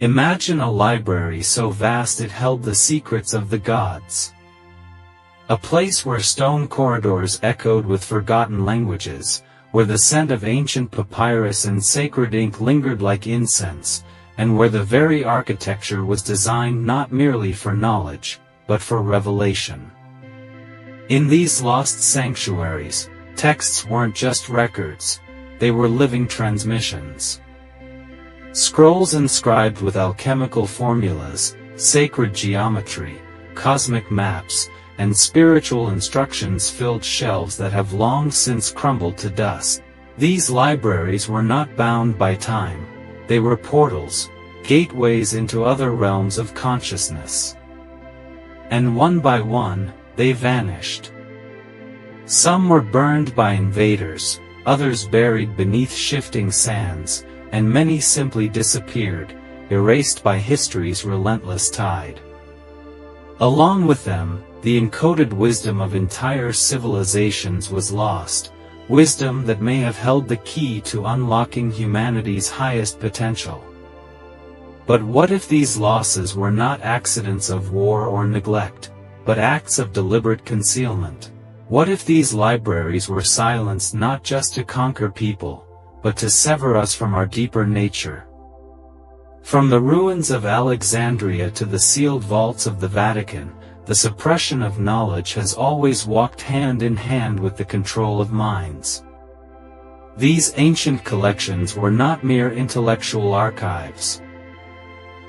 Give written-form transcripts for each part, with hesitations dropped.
Imagine a library so vast it held the secrets of the gods. A place where stone corridors echoed with forgotten languages, where the scent of ancient papyrus and sacred ink lingered like incense, and where the very architecture was designed not merely for knowledge, but for revelation. In these lost sanctuaries, texts weren't just records, they were living transmissions. Scrolls inscribed with alchemical formulas, sacred geometry, cosmic maps, and spiritual instructions filled shelves that have long since crumbled to dust. These libraries were not bound by time, they were portals, gateways into other realms of consciousness. And one by one, they vanished. Some were burned by invaders, others buried beneath shifting sands, and many simply disappeared, erased by history's relentless tide. Along with them, the encoded wisdom of entire civilizations was lost, wisdom that may have held the key to unlocking humanity's highest potential. But what if these losses were not accidents of war or neglect, but acts of deliberate concealment? What if these libraries were silenced not just to conquer people, but to sever us from our deeper nature? From the ruins of Alexandria to the sealed vaults of the Vatican, the suppression of knowledge has always walked hand in hand with the control of minds. These ancient collections were not mere intellectual archives.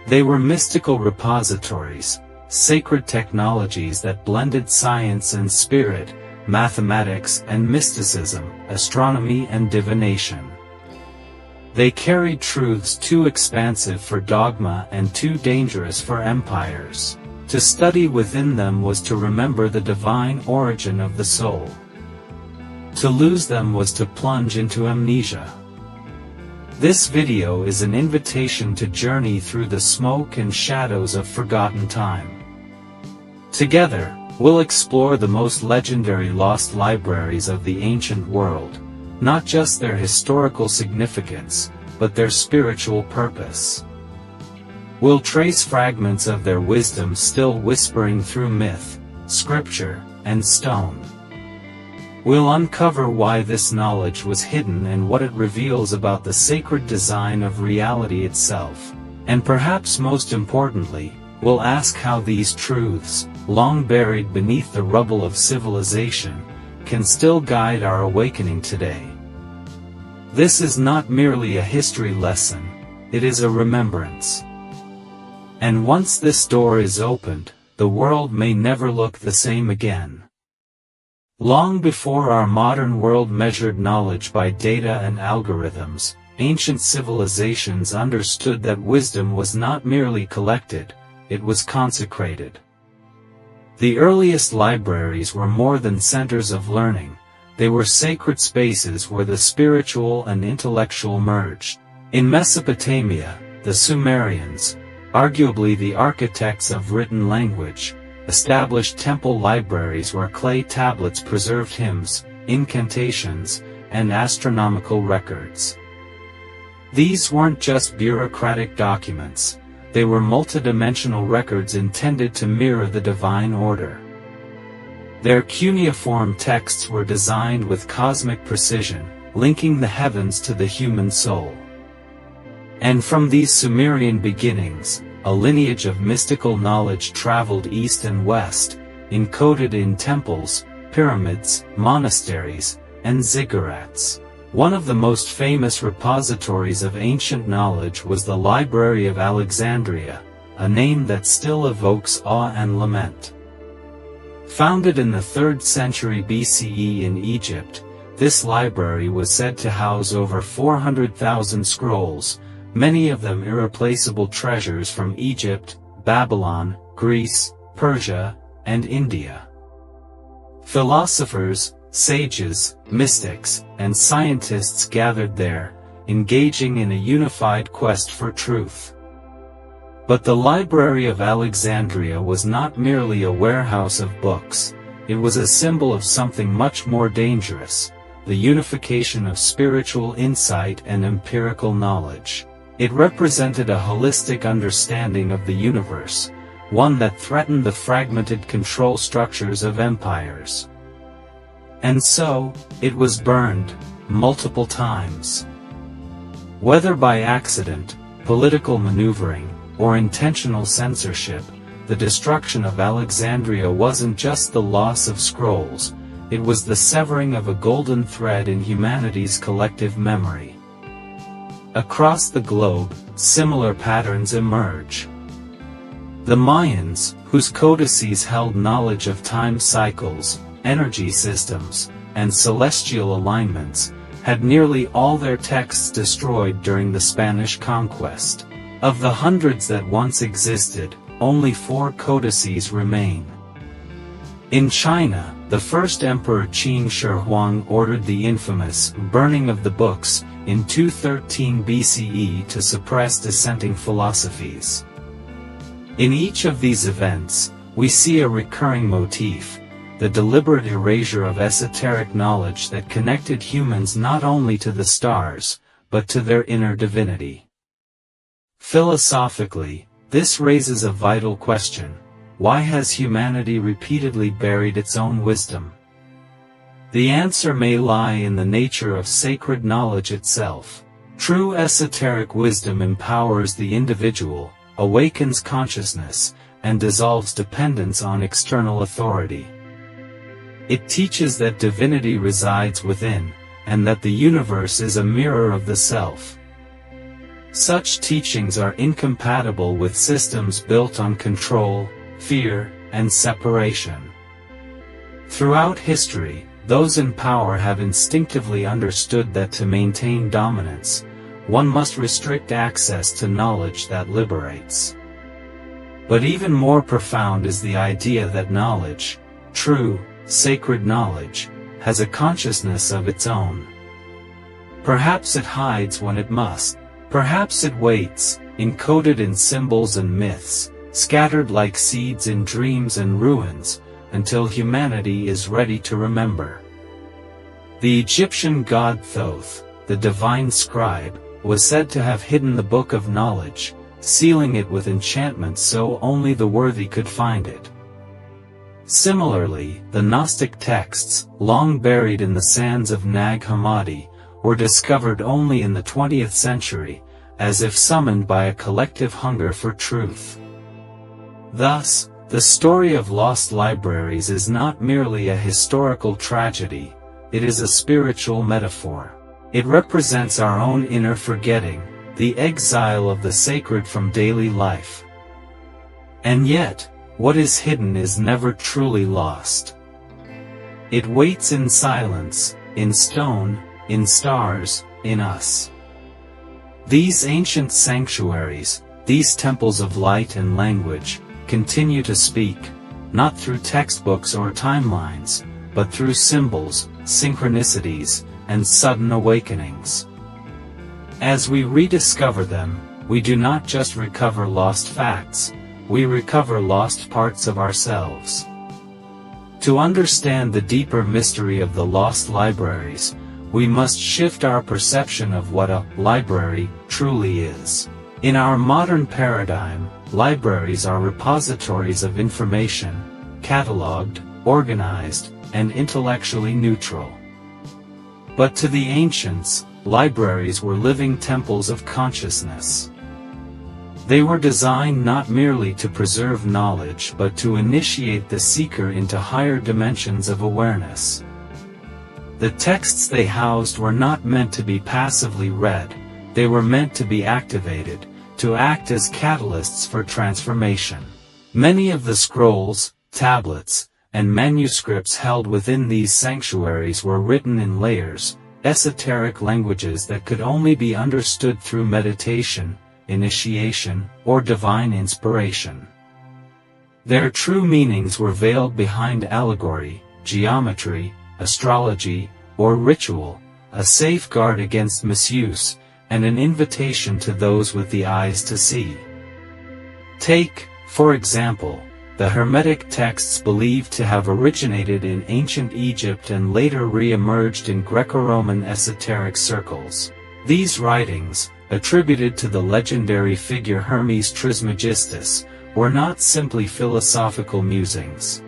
They were mystical repositories, sacred technologies that blended science and spirit, mathematics and mysticism, astronomy and divination. They carried truths too expansive for dogma and too dangerous for empires. To study within them was to remember the divine origin of the soul. To lose them was to plunge into amnesia. This video is an invitation to journey through the smoke and shadows of forgotten time. Together, we'll explore the most legendary lost libraries of the ancient world, not just their historical significance, but their spiritual purpose. We'll trace fragments of their wisdom still whispering through myth, scripture, and stone. We'll uncover why this knowledge was hidden and what it reveals about the sacred design of reality itself. And perhaps most importantly, we'll ask how these truths, long buried beneath the rubble of civilization, can still guide our awakening today. This is not merely a history lesson, it is a remembrance. And once this door is opened, the world may never look the same again. Long before our modern world measured knowledge by data and algorithms, ancient civilizations understood that wisdom was not merely collected, it was consecrated. The earliest libraries were more than centers of learning, they were sacred spaces where the spiritual and intellectual merged. In Mesopotamia, the Sumerians, arguably the architects of written language, established temple libraries where clay tablets preserved hymns, incantations, and astronomical records. These weren't just bureaucratic documents, they were multidimensional records intended to mirror the divine order. Their cuneiform texts were designed with cosmic precision, linking the heavens to the human soul. And from these Sumerian beginnings, a lineage of mystical knowledge traveled east and west, encoded in temples, pyramids, monasteries, and ziggurats. One of the most famous repositories of ancient knowledge was the Library of Alexandria, a name that still evokes awe and lament. Founded in the 3rd century BCE in Egypt, this library was said to house over 400,000 scrolls, many of them irreplaceable treasures from Egypt, Babylon, Greece, Persia, and India. Philosophers, sages, mystics, and scientists gathered there, engaging in a unified quest for truth. But the Library of Alexandria was not merely a warehouse of books, it was a symbol of something much more dangerous, the unification of spiritual insight and empirical knowledge. It represented a holistic understanding of the universe, one that threatened the fragmented control structures of empires. And so, it was burned, multiple times. Whether by accident, political maneuvering, or intentional censorship, the destruction of Alexandria wasn't just the loss of scrolls, it was the severing of a golden thread in humanity's collective memory. Across the globe, similar patterns emerge. The Mayans, whose codices held knowledge of time cycles, energy systems, and celestial alignments, had nearly all their texts destroyed during the Spanish conquest. Of the hundreds that once existed, only 4 codices remain. In China, the first emperor Qin Shi Huang ordered the infamous burning of the books in 213 BCE to suppress dissenting philosophies. In each of these events, we see a recurring motif, the deliberate erasure of esoteric knowledge that connected humans not only to the stars, but to their inner divinity. Philosophically, this raises a vital question: why has humanity repeatedly buried its own wisdom? The answer may lie in the nature of sacred knowledge itself. True esoteric wisdom empowers the individual, awakens consciousness, and dissolves dependence on external authority. It teaches that divinity resides within, and that the universe is a mirror of the self. Such teachings are incompatible with systems built on control, fear, and separation. Throughout history, those in power have instinctively understood that to maintain dominance, one must restrict access to knowledge that liberates. But even more profound is the idea that knowledge, true, sacred knowledge, has a consciousness of its own. Perhaps it hides when it must. Perhaps it waits, encoded in symbols and myths, scattered like seeds in dreams and ruins, until humanity is ready to remember. The Egyptian god Thoth, the divine scribe, was said to have hidden the book of knowledge, sealing it with enchantments so only the worthy could find it. Similarly, the Gnostic texts, long buried in the sands of Nag Hammadi, were discovered only in the 20th century, as if summoned by a collective hunger for truth. Thus, the story of lost libraries is not merely a historical tragedy, it is a spiritual metaphor. It represents our own inner forgetting, the exile of the sacred from daily life. And yet, what is hidden is never truly lost. It waits in silence, in stone, in stars, in us. These ancient sanctuaries, these temples of light and language, continue to speak, not through textbooks or timelines, but through symbols, synchronicities, and sudden awakenings. As we rediscover them, we do not just recover lost facts, we recover lost parts of ourselves. To understand the deeper mystery of the lost libraries, we must shift our perception of what a library truly is. In our modern paradigm, libraries are repositories of information, cataloged, organized, and intellectually neutral. But to the ancients, libraries were living temples of consciousness. They were designed not merely to preserve knowledge but to initiate the seeker into higher dimensions of awareness. The texts they housed were not meant to be passively read, they were meant to be activated, to act as catalysts for transformation. Many of the scrolls, tablets, and manuscripts held within these sanctuaries were written in layers, esoteric languages that could only be understood through meditation, initiation, or divine inspiration. Their true meanings were veiled behind allegory, geometry, astrology, or ritual, a safeguard against misuse, and an invitation to those with the eyes to see. Take, for example, the Hermetic texts believed to have originated in ancient Egypt and later re-emerged in Greco-Roman esoteric circles. These writings, attributed to the legendary figure Hermes Trismegistus, were not simply philosophical musings.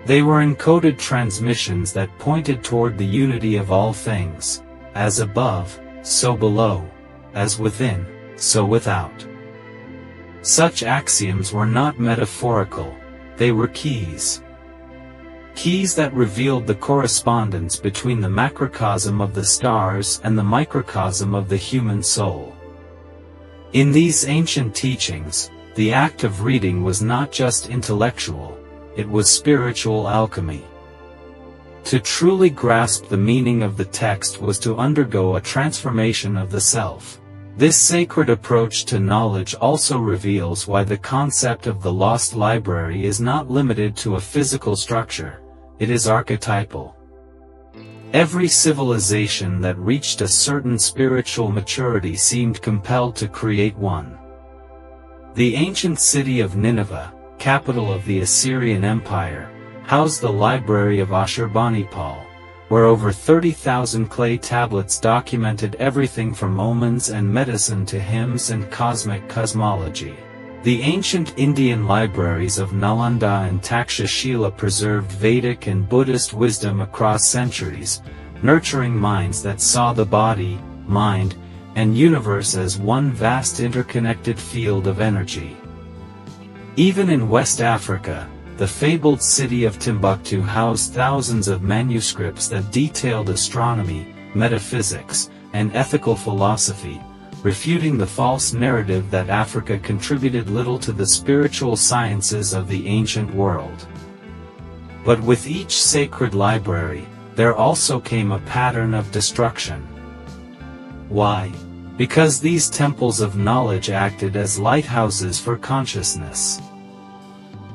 They were encoded transmissions that pointed toward the unity of all things, as above, so below, as within, so without. Such axioms were not metaphorical, they were keys. Keys that revealed the correspondence between the macrocosm of the stars and the microcosm of the human soul. In these ancient teachings, the act of reading was not just intellectual, it was spiritual alchemy. To truly grasp the meaning of the text was to undergo a transformation of the self. This sacred approach to knowledge also reveals why the concept of the lost library is not limited to a physical structure, it is archetypal. Every civilization that reached a certain spiritual maturity seemed compelled to create one. The ancient city of Nineveh, capital of the Assyrian Empire, housed the Library of Ashurbanipal, where over 30,000 clay tablets documented everything from omens and medicine to hymns and cosmic cosmology. The ancient Indian libraries of Nalanda and Takshashila preserved Vedic and Buddhist wisdom across centuries, nurturing minds that saw the body, mind, and universe as one vast interconnected field of energy. Even in West Africa, the fabled city of Timbuktu housed thousands of manuscripts that detailed astronomy, metaphysics, and ethical philosophy, refuting the false narrative that Africa contributed little to the spiritual sciences of the ancient world. But with each sacred library, there also came a pattern of destruction. Why? Because these temples of knowledge acted as lighthouses for consciousness.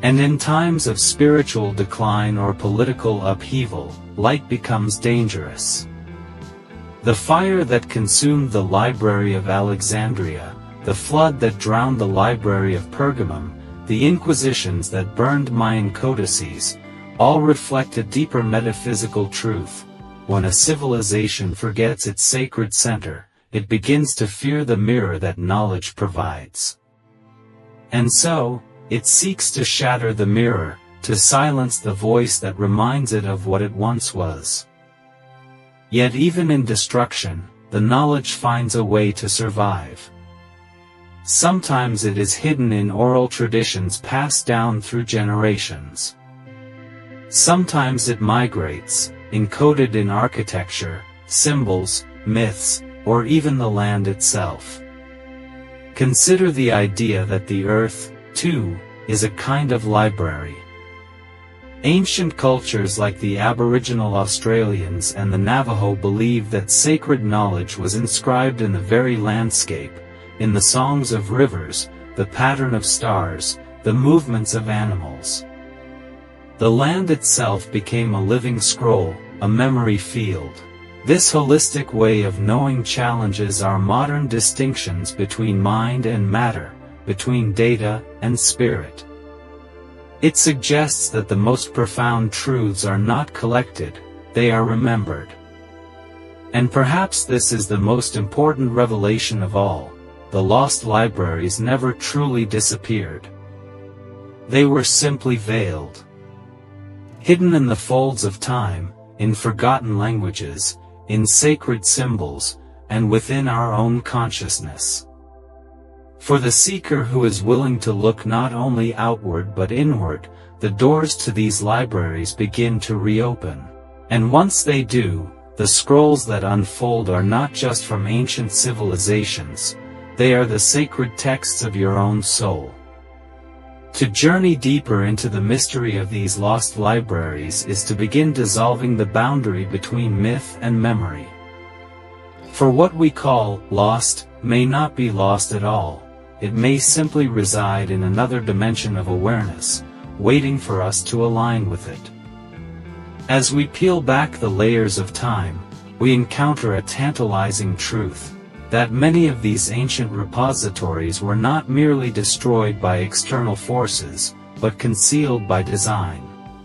And in times of spiritual decline or political upheaval, light becomes dangerous. The fire that consumed the Library of Alexandria, the flood that drowned the Library of Pergamum, the inquisitions that burned Mayan codices, all reflect a deeper metaphysical truth. When a civilization forgets its sacred center, it begins to fear the mirror that knowledge provides. And so, it seeks to shatter the mirror, to silence the voice that reminds it of what it once was. Yet even in destruction, the knowledge finds a way to survive. Sometimes it is hidden in oral traditions passed down through generations. Sometimes it migrates, encoded in architecture, symbols, myths, or even the land itself. Consider the idea that the earth, too, is a kind of library. Ancient cultures like the Aboriginal Australians and the Navajo believed that sacred knowledge was inscribed in the very landscape, in the songs of rivers, the pattern of stars, the movements of animals. The land itself became a living scroll, a memory field. This holistic way of knowing challenges our modern distinctions between mind and matter, between data and spirit. It suggests that the most profound truths are not collected, they are remembered. And perhaps this is the most important revelation of all: the lost libraries never truly disappeared. They were simply veiled. Hidden in the folds of time, in forgotten languages, in sacred symbols, and within our own consciousness. For the seeker who is willing to look not only outward but inward, the doors to these libraries begin to reopen. And once they do, the scrolls that unfold are not just from ancient civilizations, they are the sacred texts of your own soul. To journey deeper into the mystery of these lost libraries is to begin dissolving the boundary between myth and memory. For what we call lost may not be lost at all. It may simply reside in another dimension of awareness, waiting for us to align with it. As we peel back the layers of time, we encounter a tantalizing truth, that many of these ancient repositories were not merely destroyed by external forces, but concealed by design.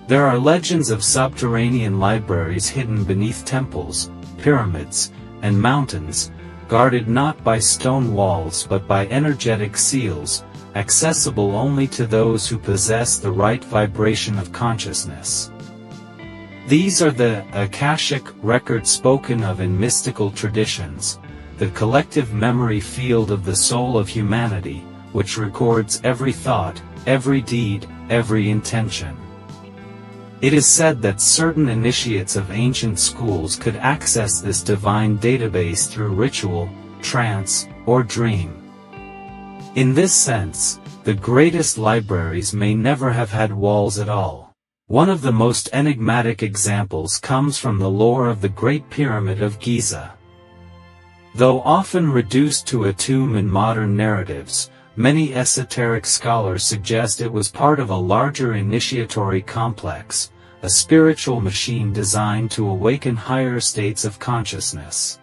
There are legends of subterranean libraries hidden beneath temples, pyramids, and mountains, guarded not by stone walls but by energetic seals, accessible only to those who possess the right vibration of consciousness. These are the Akashic Records spoken of in mystical traditions, the collective memory field of the soul of humanity, which records every thought, every deed, every intention. It is said that certain initiates of ancient schools could access this divine database through ritual, trance, or dream. In this sense, the greatest libraries may never have had walls at all. One of the most enigmatic examples comes from the lore of the Great Pyramid of Giza. Though often reduced to a tomb in modern narratives, many esoteric scholars suggest it was part of a larger initiatory complex, a spiritual machine designed to awaken higher states of consciousness.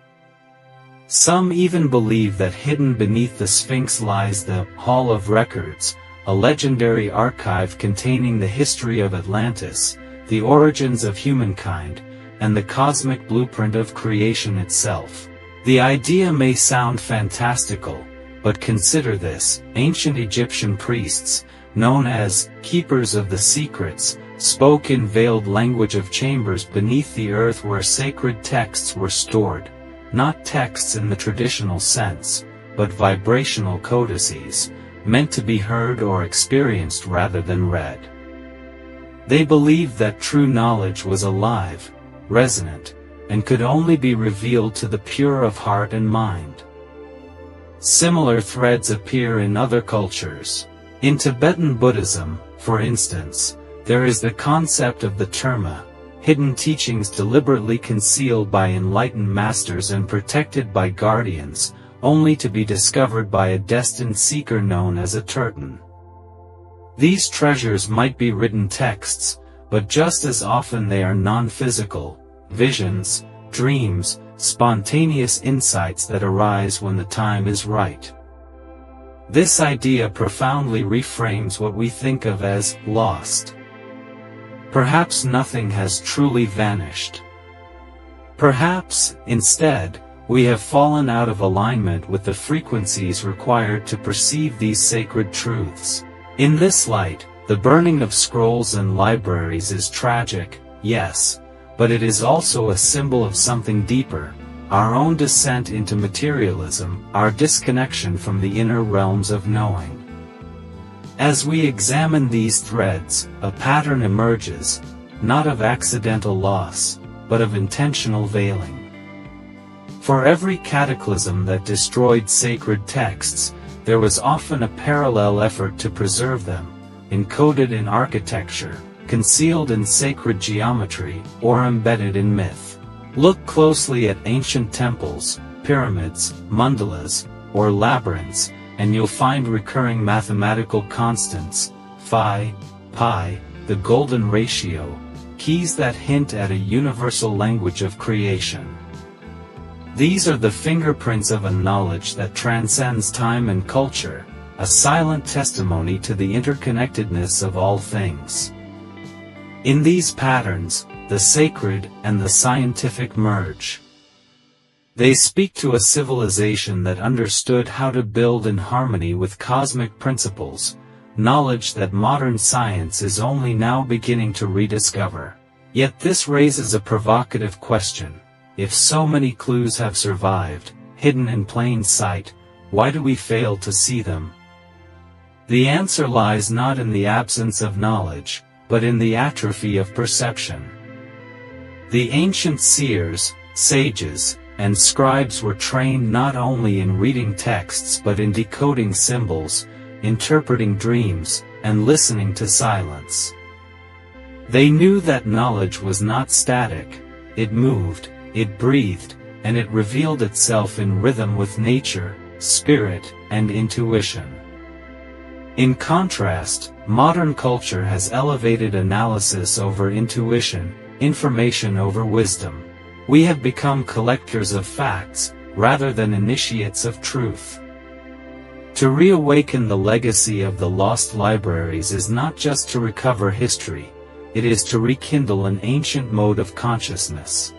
Some even believe that hidden beneath the Sphinx lies the Hall of Records, a legendary archive containing the history of Atlantis, the origins of humankind, and the cosmic blueprint of creation itself. The idea may sound fantastical, but consider this: ancient Egyptian priests, known as keepers of the secrets, spoke in veiled language of chambers beneath the earth where sacred texts were stored, not texts in the traditional sense, but vibrational codices, meant to be heard or experienced rather than read. They believed that true knowledge was alive, resonant, and could only be revealed to the pure of heart and mind. Similar threads appear in other cultures. In Tibetan Buddhism, for instance, there is the concept of the terma, hidden teachings deliberately concealed by enlightened masters and protected by guardians, only to be discovered by a destined seeker known as a tertan. These treasures might be written texts, but just as often they are non-physical, visions, dreams, spontaneous insights that arise when the time is right. This idea profoundly reframes what we think of as lost. Perhaps nothing has truly vanished. Perhaps, instead, we have fallen out of alignment with the frequencies required to perceive these sacred truths. In this light, the burning of scrolls and libraries is tragic, yes, but it is also a symbol of something deeper: our own descent into materialism, our disconnection from the inner realms of knowing. As we examine these threads, a pattern emerges, not of accidental loss, but of intentional veiling. For every cataclysm that destroyed sacred texts, there was often a parallel effort to preserve them, encoded in architecture, concealed in sacred geometry, or embedded in myth. Look closely at ancient temples, pyramids, mandalas, or labyrinths, and you'll find recurring mathematical constants: phi, pi, the golden ratio, keys that hint at a universal language of creation. These are the fingerprints of a knowledge that transcends time and culture, a silent testimony to the interconnectedness of all things. In these patterns, the sacred and the scientific merge. They speak to a civilization that understood how to build in harmony with cosmic principles, knowledge that modern science is only now beginning to rediscover. Yet this raises a provocative question: if so many clues have survived, hidden in plain sight, why do we fail to see them? The answer lies not in the absence of knowledge, but in the atrophy of perception. The ancient seers, sages, and scribes were trained not only in reading texts but in decoding symbols, interpreting dreams, and listening to silence. They knew that knowledge was not static: it moved, it breathed, and it revealed itself in rhythm with nature, spirit, and intuition. In contrast, modern culture has elevated analysis over intuition, information over wisdom. We have become collectors of facts, rather than initiates of truth. To reawaken the legacy of the lost libraries is not just to recover history, it is to rekindle an ancient mode of consciousness.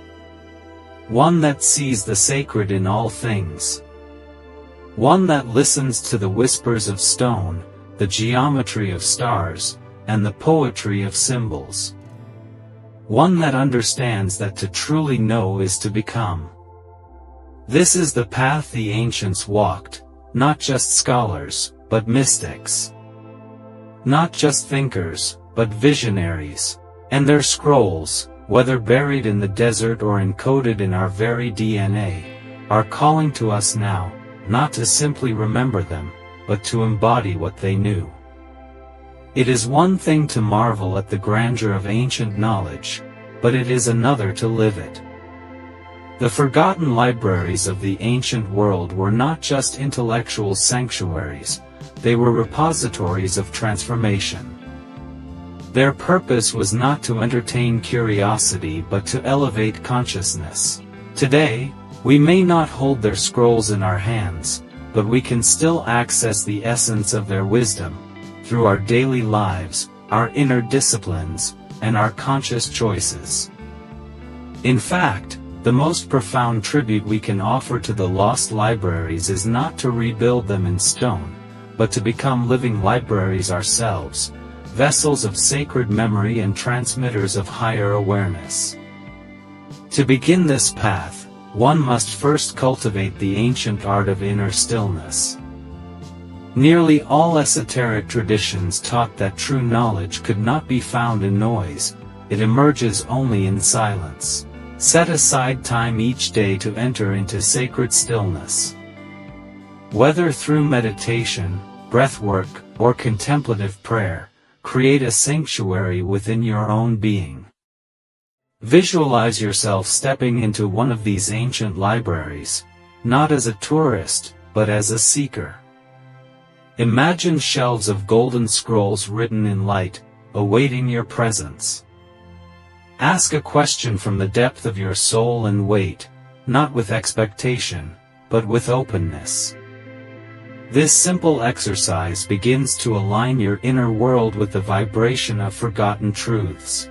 One that sees the sacred in all things, one that listens to the whispers of stone, the geometry of stars, and the poetry of symbols. One that understands that to truly know is to become. This is the path the ancients walked, not just scholars, but mystics. Not just thinkers, but visionaries. And their scrolls, whether buried in the desert or encoded in our very DNA, are calling to us now, not to simply remember them, but to embody what they knew. It is one thing to marvel at the grandeur of ancient knowledge, but it is another to live it. The forgotten libraries of the ancient world were not just intellectual sanctuaries, they were repositories of transformation. Their purpose was not to entertain curiosity but to elevate consciousness. Today, we may not hold their scrolls in our hands, but we can still access the essence of their wisdom, through our daily lives, our inner disciplines, and our conscious choices. In fact, the most profound tribute we can offer to the lost libraries is not to rebuild them in stone, but to become living libraries ourselves, vessels of sacred memory and transmitters of higher awareness. To begin this path, one must first cultivate the ancient art of inner stillness. Nearly all esoteric traditions taught that true knowledge could not be found in noise, it emerges only in silence. Set aside time each day to enter into sacred stillness. Whether through meditation, breathwork, or contemplative prayer, create a sanctuary within your own being. Visualize yourself stepping into one of these ancient libraries, not as a tourist, but as a seeker. Imagine shelves of golden scrolls written in light, awaiting your presence. Ask a question from the depth of your soul and wait, not with expectation, but with openness. This simple exercise begins to align your inner world with the vibration of forgotten truths.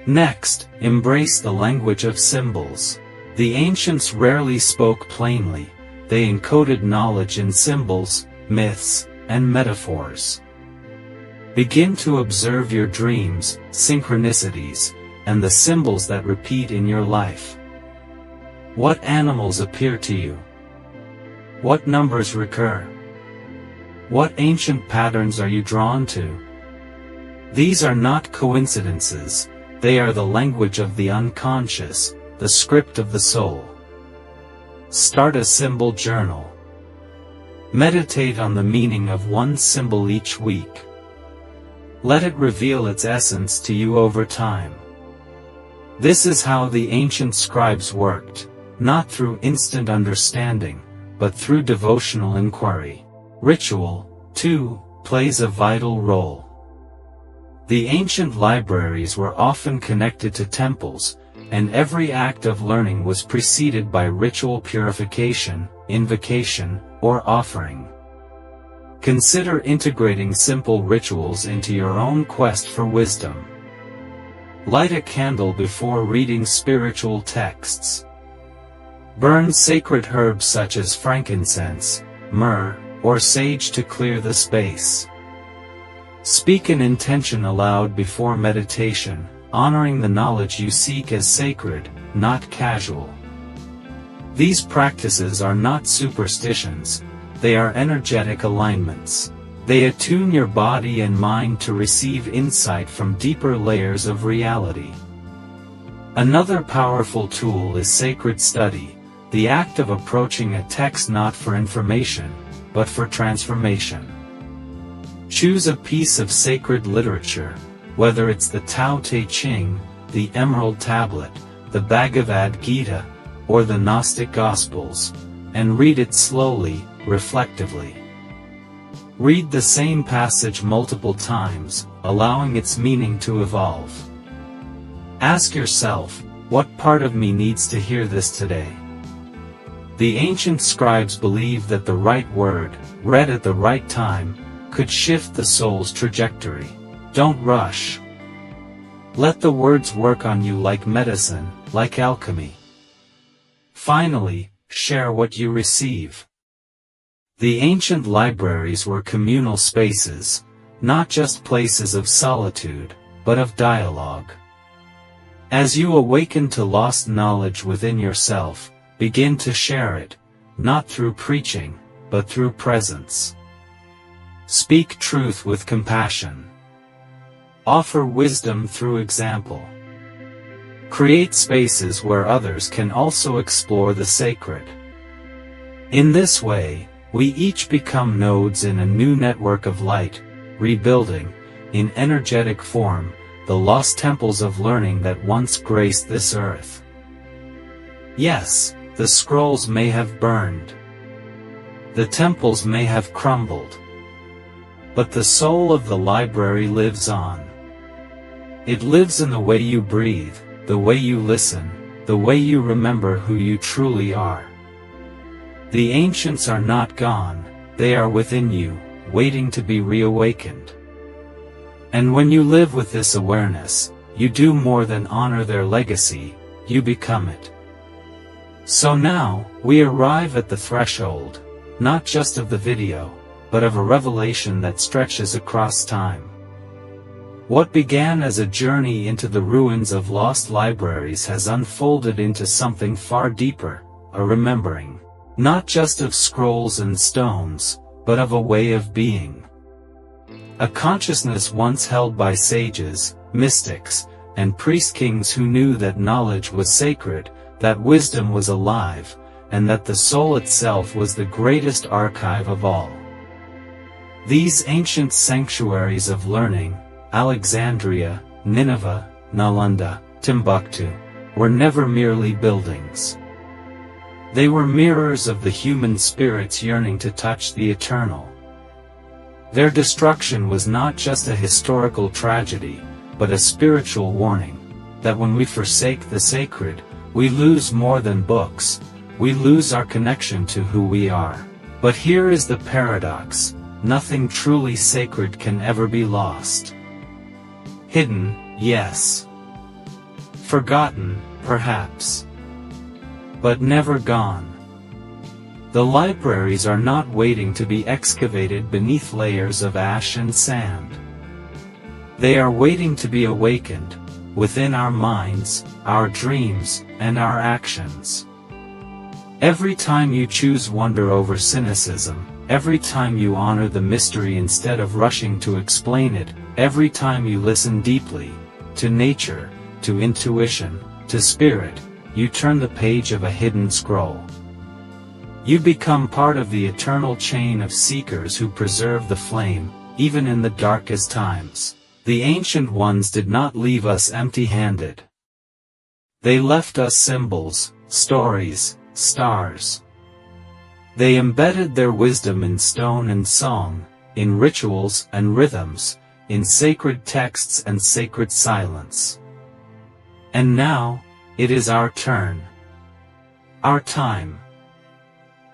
Next, embrace the language of symbols. The ancients rarely spoke plainly, they encoded knowledge in symbols, myths, and metaphors. Begin to observe your dreams, synchronicities, and the symbols that repeat in your life. What animals appear to you? What numbers recur? What ancient patterns are you drawn to? These are not coincidences, they are the language of the unconscious, the script of the soul. Start a symbol journal. Meditate on the meaning of one symbol each week. Let it reveal its essence to you over time. This is how the ancient scribes worked, not through instant understanding, but through devotional inquiry. Ritual, too, plays a vital role. The ancient libraries were often connected to temples, and every act of learning was preceded by ritual purification, invocation, or offering. Consider integrating simple rituals into your own quest for wisdom. Light a candle before reading spiritual texts. Burn sacred herbs such as frankincense, myrrh, or sage to clear the space. Speak an intention aloud before meditation, honoring the knowledge you seek as sacred, not casual. These practices are not superstitions, they are energetic alignments. They attune your body and mind to receive insight from deeper layers of reality. Another powerful tool is sacred study, the act of approaching a text not for information, but for transformation. Choose a piece of sacred literature, whether it's the Tao Te Ching, the Emerald Tablet, the Bhagavad Gita, or the Gnostic Gospels, and read it slowly, reflectively. Read the same passage multiple times, allowing its meaning to evolve. Ask yourself, what part of me needs to hear this today? The ancient scribes believed that the right word, read at the right time, could shift the soul's trajectory. Don't rush. Let the words work on you like medicine, like alchemy. Finally, share what you receive. The ancient libraries were communal spaces, not just places of solitude, but of dialogue. As you awaken to lost knowledge within yourself, begin to share it, not through preaching, but through presence. Speak truth with compassion. Offer wisdom through example. Create spaces where others can also explore the sacred. In this way, we each become nodes in a new network of light, rebuilding, in energetic form, the lost temples of learning that once graced this earth. Yes, the scrolls may have burned. The temples may have crumbled. But the soul of the library lives on. It lives in the way you breathe, the way you listen, the way you remember who you truly are. The ancients are not gone, they are within you, waiting to be reawakened. And when you live with this awareness, you do more than honor their legacy, you become it. So now, we arrive at the threshold, not just of the video, but of a revelation that stretches across time. What began as a journey into the ruins of lost libraries has unfolded into something far deeper, a remembering, not just of scrolls and stones, but of a way of being. A consciousness once held by sages, mystics, and priest-kings who knew that knowledge was sacred, that wisdom was alive, and that the soul itself was the greatest archive of all. These ancient sanctuaries of learning, Alexandria, Nineveh, Nalanda, Timbuktu, were never merely buildings. They were mirrors of the human spirit's yearning to touch the eternal. Their destruction was not just a historical tragedy, but a spiritual warning, that when we forsake the sacred, we lose more than books, we lose our connection to who we are. But here is the paradox, nothing truly sacred can ever be lost. Hidden, yes. Forgotten, perhaps. But never gone. The libraries are not waiting to be excavated beneath layers of ash and sand. They are waiting to be awakened, within our minds, our dreams, and our actions. Every time you choose wonder over cynicism, every time you honor the mystery instead of rushing to explain it, every time you listen deeply, to nature, to intuition, to spirit, you turn the page of a hidden scroll. You become part of the eternal chain of seekers who preserve the flame, even in the darkest times. The ancient ones did not leave us empty-handed. They left us symbols, stories, stars. They embedded their wisdom in stone and song, in rituals and rhythms, in sacred texts and sacred silence. And now, it is our turn. Our time.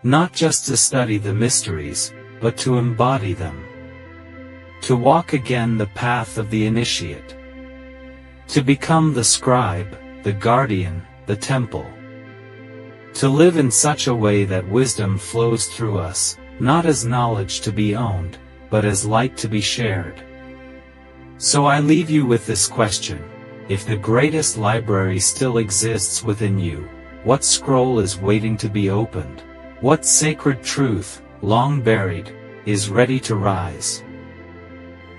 Not just to study the mysteries, but to embody them. To walk again the path of the initiate. To become the scribe, the guardian, the temple. To live in such a way that wisdom flows through us, not as knowledge to be owned, but as light to be shared. So I leave you with this question. If the greatest library still exists within you, what scroll is waiting to be opened? What sacred truth, long buried, is ready to rise?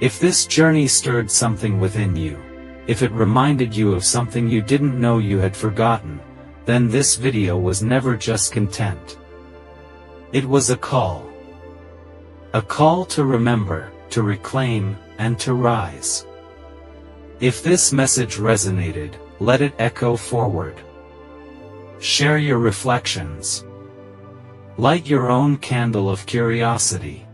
If this journey stirred something within you, if it reminded you of something you didn't know you had forgotten, then this video was never just content. It was a call. A call to remember, to reclaim, and to rise. If this message resonated, let it echo forward. Share your reflections. Light your own candle of curiosity.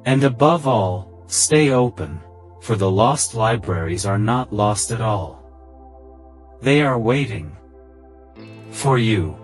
And above all, stay open, for the lost libraries are not lost at all. They are waiting for you.